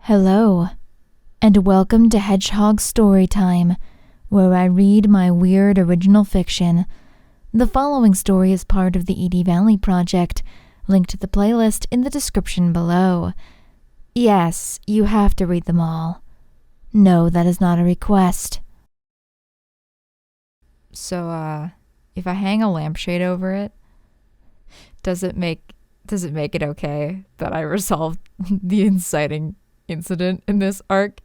Hello, and welcome to Hedgehog Storytime, where I read my weird original fiction. The following story is part of the Edie Valley Project. Link to the playlist in the description below. Yes, you have to read them all. No, that is not a request. So, if I hang a lampshade over it, does it make it okay that I resolved the inciting incident in this arc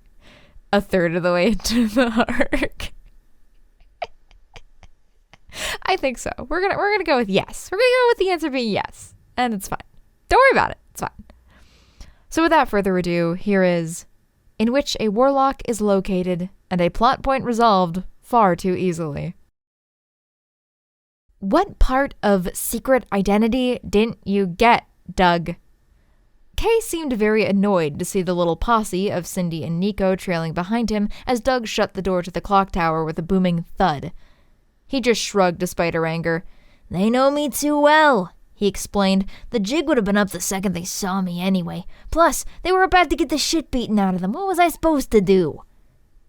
a third of the way into the arc? I think so. We're gonna go with yes. We're gonna go with the answer being yes, and it's fine. Don't worry about it. It's fine. So without further ado, here is In Which a Warlock is Located and a Plot Point Resolved Far Too Easily. What part of Secret Identity didn't you get, Doug? Kay seemed very annoyed to see the little posse of Cindy and Nico trailing behind him as Doug shut the door to the clock tower with a booming thud. He just shrugged despite her anger. "They know me too well," he explained. "The jig would have been up the second they saw me anyway. Plus, they were about to get the shit beaten out of them. What was I supposed to do?"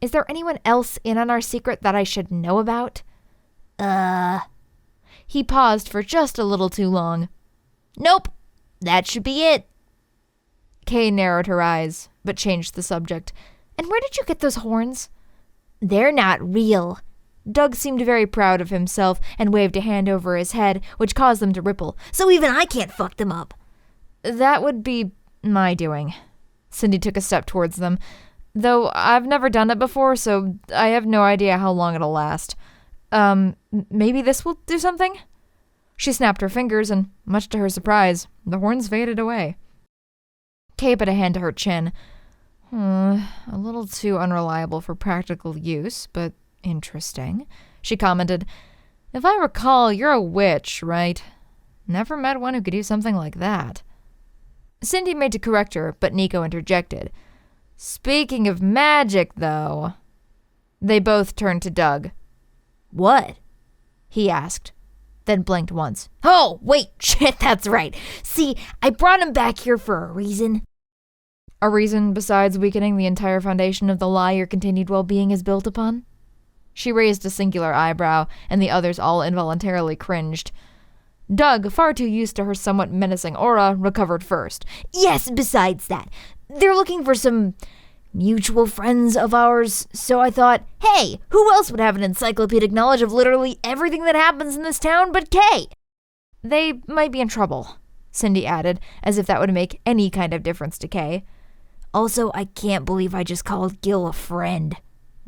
"Is there anyone else in on our secret that I should know about?" He paused for just a little too long. "Nope, that should be it." Kay narrowed her eyes, but changed the subject. "And where did you get those horns?" "They're not real." Doug seemed very proud of himself and waved a hand over his head, which caused them to ripple. "So even I can't fuck them up." "That would be my doing." Cindy took a step towards them. "Though I've never done it before, so I have no idea how long it'll last. Maybe this will do something?" She snapped her fingers, and much to her surprise, the horns faded away. Kay put a hand to her chin. A little too unreliable for practical use, but interesting," she commented. "If I recall, you're a witch, right? Never met one who could do something like that." Cindy made to correct her, but Nico interjected. "Speaking of magic, though." They both turned to Doug. "What?" he asked, then blinked once. "Oh, wait, shit, that's right. See, I brought him back here for a reason." "A reason besides weakening the entire foundation of the lie your continued well-being is built upon?" She raised a singular eyebrow, and the others all involuntarily cringed. Doug, far too used to her somewhat menacing aura, recovered first. "Yes, besides that. They're looking for some mutual friends of ours, so I thought, hey, who else would have an encyclopedic knowledge of literally everything that happens in this town but Kay?" "They might be in trouble," Cindy added, as if that would make any kind of difference to Kay. "Also, I can't believe I just called Gil a friend."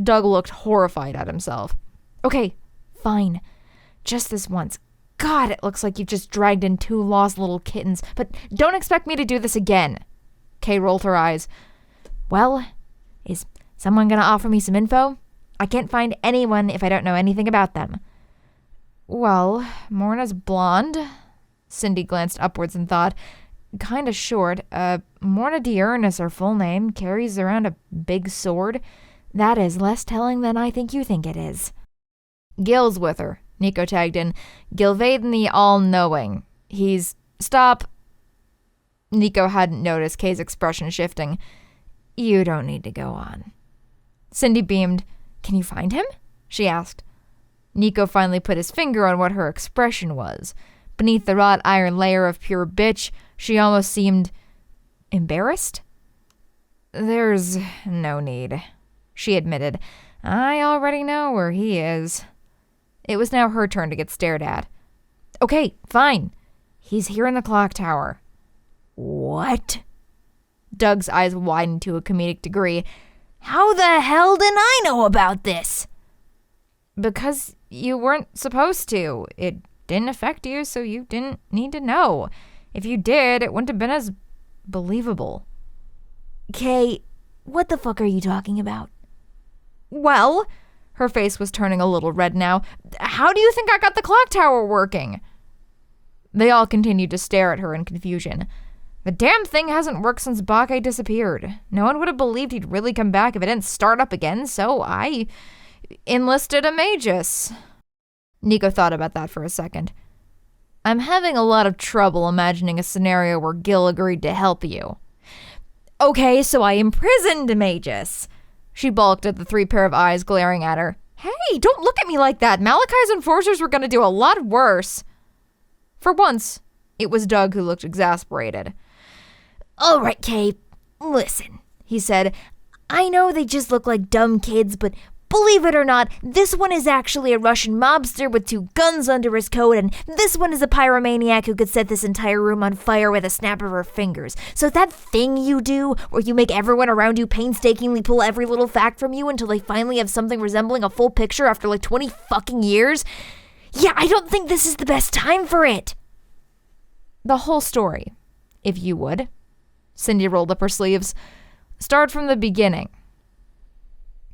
Doug looked horrified at himself. "Okay, fine. Just this once. God, it looks like you've just dragged in two lost little kittens, but don't expect me to do this again." Kay rolled her eyes. "Well, is someone gonna offer me some info? I can't find anyone if I don't know anything about them." "Well, Morna's blonde." Cindy glanced upwards and thought. "Kinda short. Morna Diurn is her full name. Carries around a big sword. That is less telling than I think you think it is." "Gil's with her," Nico tagged in. "Gilvaden the All-Knowing. He's..." "Stop." Nico hadn't noticed Kay's expression shifting. "You don't need to go on." Cindy beamed. "Can you find him?" she asked. Nico finally put his finger on what her expression was. Beneath the wrought iron layer of pure bitch, she almost seemed embarrassed. "There's no need," she admitted. "I already know where he is." It was now her turn to get stared at. "Okay, fine. He's here in the clock tower." "What?" Doug's eyes widened to a comedic degree. "How the hell did I know about this?" "Because you weren't supposed to. It didn't affect you, so you didn't need to know. If you did, it wouldn't have been as believable." "Kay, what the fuck are you talking about?" "Well," her face was turning a little red now, "how do you think I got the clock tower working?" They all continued to stare at her in confusion. "The damn thing hasn't worked since Bake disappeared. No one would have believed he'd really come back if it didn't start up again, so I enlisted a magus." Nico thought about that for a second. "I'm having a lot of trouble imagining a scenario where Gil agreed to help you." Okay, so I imprisoned Magus. She balked at the 3 pair of eyes glaring at her. Hey, don't look at me like that. Malachi's enforcers were going to do a lot worse. For once, it was Doug who looked exasperated. All right, Kay, listen, he said. I know they just look like dumb kids, but believe it or not, this one is actually a Russian mobster with 2 guns under his coat, and this one is a pyromaniac who could set this entire room on fire with a snap of her fingers. So that thing you do, where you make everyone around you painstakingly pull every little fact from you until they finally have something resembling a full picture after like 20 fucking years? Yeah, I don't think this is the best time for it. The whole story, if you would. Cindy rolled up her sleeves. Start from the beginning.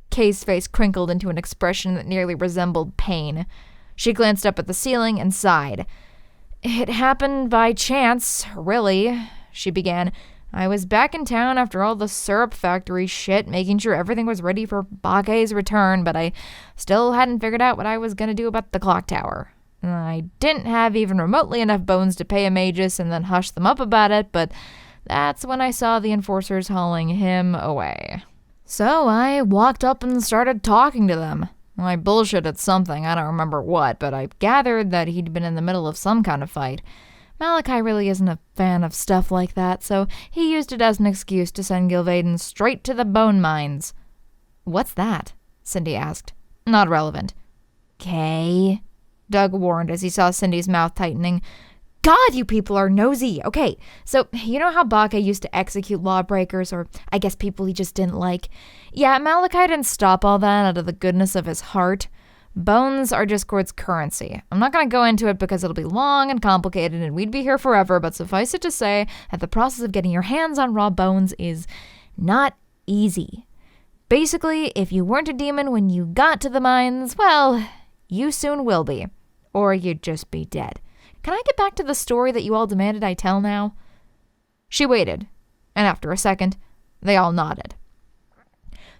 Kay's face crinkled into an expression that nearly resembled pain. She glanced up at the ceiling and sighed. It happened by chance, really, she began. I was back in town after all the syrup factory shit, making sure everything was ready for Bake's return, but I still hadn't figured out what I was going to do about the clock tower. I didn't have even remotely enough bones to pay a magus and then hush them up about it, but that's when I saw the enforcers hauling him away. So I walked up and started talking to them. I bullshitted something, I don't remember what, but I gathered that he'd been in the middle of some kind of fight. Malachi really isn't a fan of stuff like that, so he used it as an excuse to send Gilvaden straight to the bone mines. What's that? Cindy asked. Not relevant. Kay, Doug warned as he saw Cindy's mouth tightening. God, you people are nosy. Okay, so you know how Bake used to execute lawbreakers, or I guess people he just didn't like? Yeah, Malachi didn't stop all that out of the goodness of his heart. Bones are Discord's currency. I'm not going to go into it because it'll be long and complicated and we'd be here forever, but suffice it to say that the process of getting your hands on raw bones is not easy. Basically, if you weren't a demon when you got to the mines, well, you soon will be. Or you'd just be dead. Can I get back to the story that you all demanded I tell now? She waited, and after a second, they all nodded.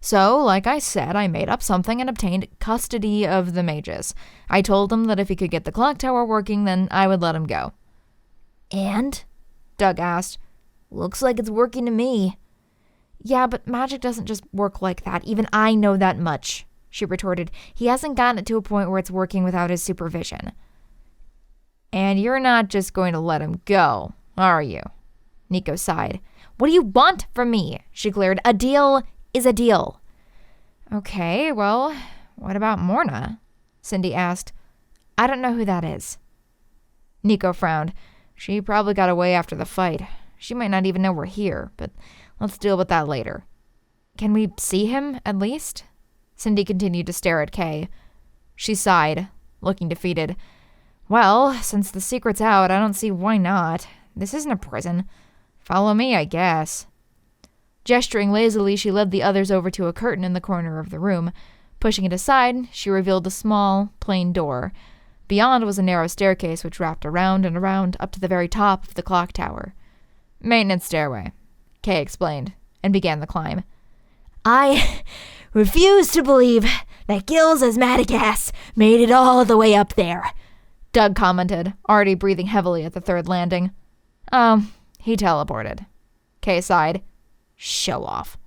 So, like I said, I made up something and obtained custody of the magus. I told him that if he could get the clock tower working, then I would let him go. And? Doug asked. Looks like it's working to me. Yeah, but magic doesn't just work like that. Even I know that much, she retorted. He hasn't gotten it to a point where it's working without his supervision. And you're not just going to let him go, are you? Nico sighed. What do you want from me? She glared. A deal is a deal. Okay, well, what about Morna? Cindy asked. I don't know who that is. Nico frowned. She probably got away after the fight. She might not even know we're here, but let's deal with that later. Can we see him, at least? Cindy continued to stare at Kay. She sighed, looking defeated. Well, since the secret's out, I don't see why not. This isn't a prison. Follow me, I guess. Gesturing lazily, she led the others over to a curtain in the corner of the room. Pushing it aside, she revealed a small, plain door. Beyond was a narrow staircase which wrapped around and around up to the very top of the clock tower. Maintenance stairway, Kay explained, and began the climb. I refuse to believe that Gil's asthmatic ass made it all the way up there, Doug commented, already breathing heavily at the third landing. Oh, he teleported. Kay sighed. Show off.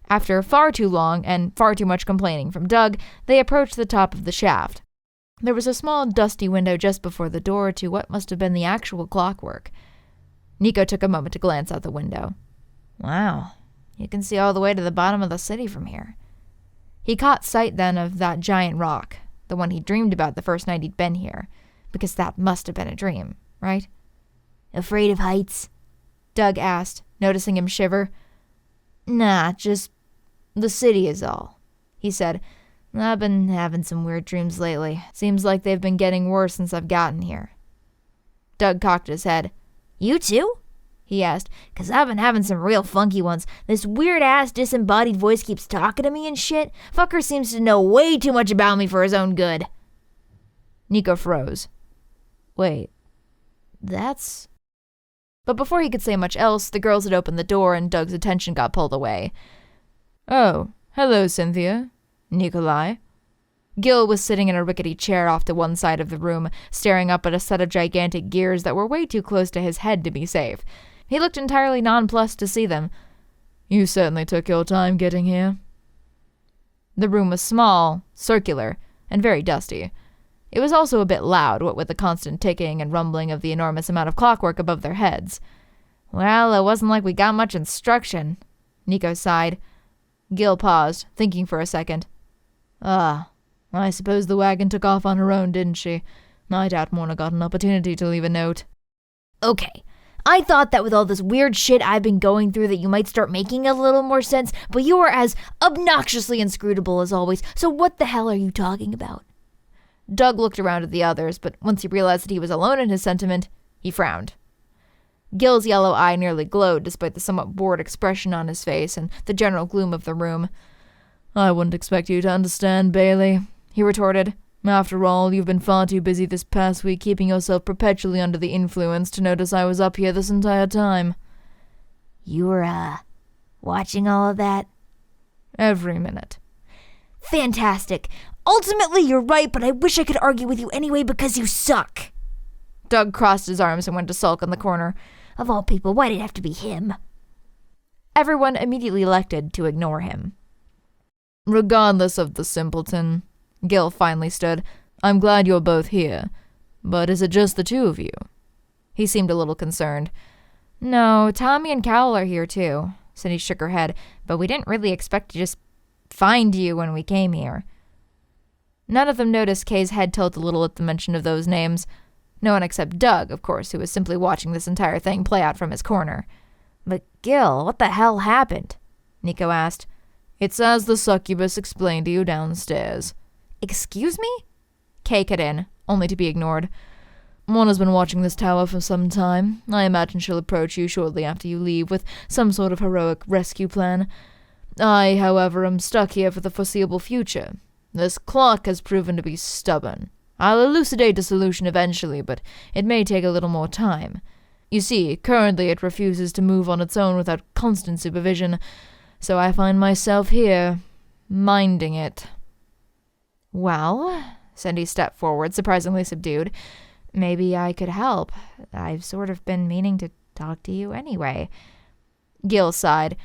After far too long and far too much complaining from Doug, they approached the top of the shaft. There was a small, dusty window just before the door to what must have been the actual clockwork. Nico took a moment to glance out the window. Wow, you can see all the way to the bottom of the city from here. He caught sight then of that giant rock, the one he dreamed about the first night he'd been here, because that must have been a dream, right? Afraid of heights? Doug asked, noticing him shiver. Nah, just the city is all, he said. I've been having some weird dreams lately. Seems like they've been getting worse since I've gotten here. Doug cocked his head. You too? He asked. 'Cause I've been having some real funky ones. This weird-ass disembodied voice keeps talking to me and shit. Fucker seems to know way too much about me for his own good. Nico froze. Wait, that's... But before he could say much else, the girls had opened the door and Doug's attention got pulled away. Oh, hello, Cynthia. Nikolai. Gil was sitting in a rickety chair off to one side of the room, staring up at a set of gigantic gears that were way too close to his head to be safe. He looked entirely nonplussed to see them. You certainly took your time getting here. The room was small, circular, and very dusty. It was also a bit loud, what with the constant ticking and rumbling of the enormous amount of clockwork above their heads. Well, it wasn't like we got much instruction, Nico sighed. Gil paused, thinking for a second. I suppose the wagon took off on her own, didn't she? I doubt Morna got an opportunity to leave a note. Okay, I thought that with all this weird shit I've been going through that you might start making a little more sense, but you are as obnoxiously inscrutable as always, so what the hell are you talking about? Doug looked around at the others, but once he realized that he was alone in his sentiment, he frowned. Gil's yellow eye nearly glowed despite the somewhat bored expression on his face and the general gloom of the room. I wouldn't expect you to understand, Bailey, he retorted. After all, you've been far too busy this past week keeping yourself perpetually under the influence to notice I was up here this entire time. You were, watching all of that? Every minute. Fantastic. Ultimately, you're right, but I wish I could argue with you anyway because you suck. Doug crossed his arms and went to sulk in the corner. Of all people, why did it have to be him? Everyone immediately elected to ignore him. Regardless of the simpleton, Gil finally stood. I'm glad you're both here. But is it just the two of you? He seemed a little concerned. No, Tommy and Cal are here too. Cindy shook her head, but we didn't really expect to just find you when we came here. None of them noticed Kay's head tilt a little at the mention of those names. No one except Doug, of course, who was simply watching this entire thing play out from his corner. But Gil, what the hell happened? Nico asked. It's as the succubus explained to you downstairs. Excuse me? Kay cut in, only to be ignored. Morna's been watching this tower for some time. I imagine she'll approach you shortly after you leave with some sort of heroic rescue plan. I, however, am stuck here for the foreseeable future. This clock has proven to be stubborn. I'll elucidate a solution eventually, but it may take a little more time. You see, currently it refuses to move on its own without constant supervision, so I find myself here, minding it. Well, Cindy stepped forward, surprisingly subdued. Maybe I could help. I've sort of been meaning to talk to you anyway. Gil sighed.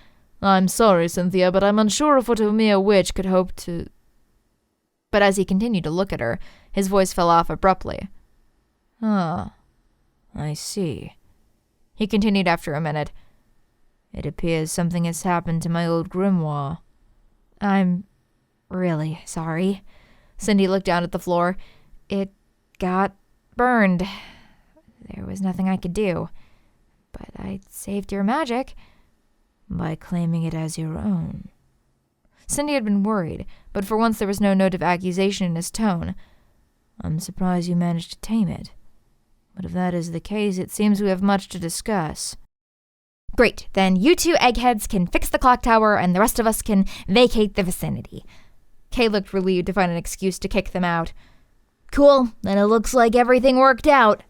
I'm sorry, Cynthia, but I'm unsure of what a mere witch could hope to... But as he continued to look at her, his voice fell off abruptly. I see. He continued after a minute. It appears something has happened to my old grimoire. I'm really sorry. Cindy looked down at the floor. It got burned. There was nothing I could do. But I saved your magic. By claiming it as your own. Cindy had been worried, but for once there was no note of accusation in his tone. I'm surprised you managed to tame it. But if that is the case, it seems we have much to discuss. Great, then you two eggheads can fix the clock tower and the rest of us can vacate the vicinity. Kay looked relieved to find an excuse to kick them out. Cool, then it looks like everything worked out.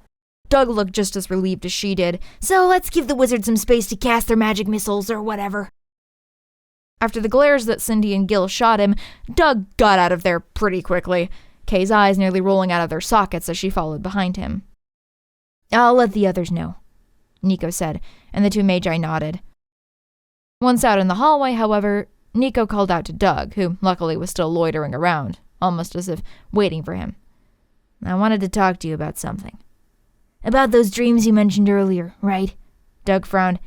Doug looked just as relieved as she did, so let's give the wizards some space to cast their magic missiles or whatever. After the glares that Cindy and Gil shot him, Doug got out of there pretty quickly, Kay's eyes nearly rolling out of their sockets as she followed behind him. I'll let the others know, Nico said, and the two magi nodded. Once out in the hallway, however, Nico called out to Doug, who luckily was still loitering around, almost as if waiting for him. I wanted to talk to you about something. About those dreams you mentioned earlier, right? Doug frowned.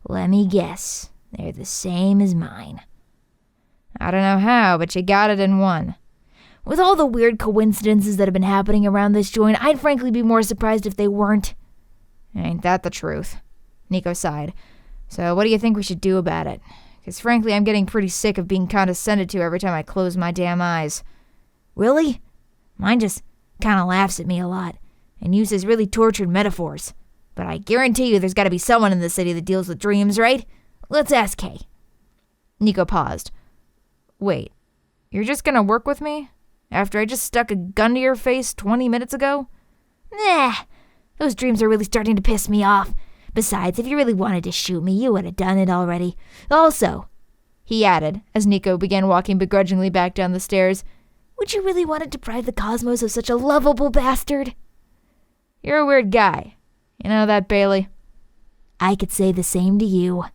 Let me guess. They're the same as mine. I don't know how, but you got it in one. With all the weird coincidences that have been happening around this joint, I'd frankly be more surprised if they weren't. Ain't that the truth? Nico sighed. So what do you think we should do about it? Because frankly, I'm getting pretty sick of being condescended to every time I close my damn eyes. Really? Mine just kind of laughs at me a lot and uses really tortured metaphors. But I guarantee you there's got to be someone in the city that deals with dreams, right? Let's ask Kay. Nico paused. Wait, you're just gonna work with me? After I just stuck a gun to your face 20 minutes ago? Nah, those dreams are really starting to piss me off. Besides, if you really wanted to shoot me, you would have done it already. Also, he added, as Nico began walking begrudgingly back down the stairs, would you really want to deprive the cosmos of such a lovable bastard? You're a weird guy. You know that, Bailey? I could say the same to you.